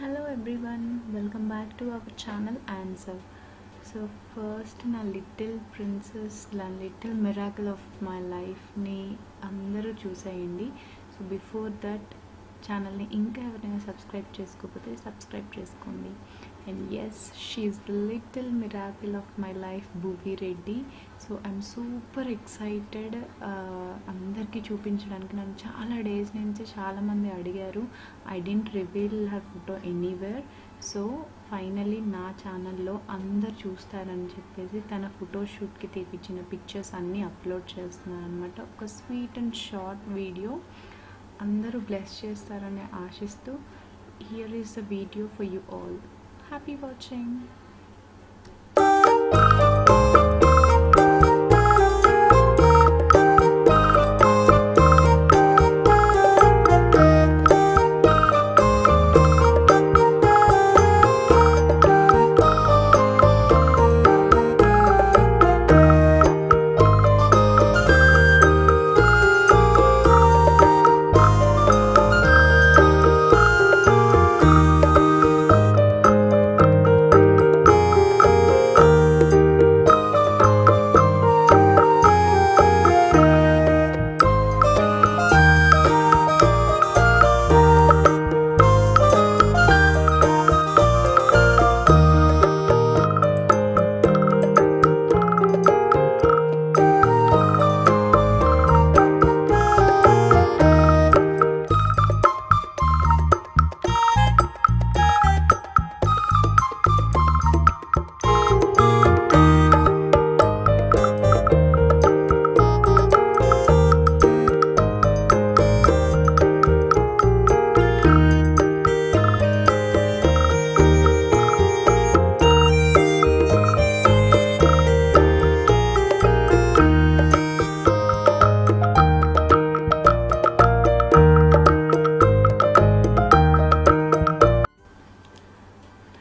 Hello everyone, welcome back to our channel Answer. So first na little princess, la little miracle of my life ni andaru chusayandi. So before that channel ni inka evarina subscribe cheskopothe subscribe cheskondi. And yes, she is the little miracle of my life, Bhuvi Reddy. So I'm super excited అందరికీ చూపించడానికి. నన్ను చాలా days నుంచి చాలామంది అడిగారు. I didn't reveal her photo anywhere. So finally నా ఛానల్లో అందరు చూస్తారని చెప్పేసి తన ఫోటోషూట్కి తీపించిన పిక్చర్స్ అన్నీ అప్లోడ్ చేస్తున్నాను అనమాట. ఒక స్వీట్ అండ్ షార్ట్ వీడియో అందరూ బ్లెస్ చేస్తారని ఆశిస్తూ here is the video for you all. Happy watching.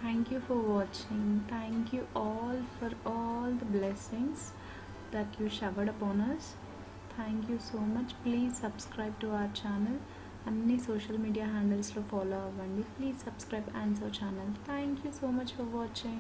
Thank you for watching. Thank you all for all the blessings that you showered upon us. Thank you so much. Please subscribe to our channel. Anni social media handles lo follow avvandi. Please subscribe Answer channel. Thank you so much for watching.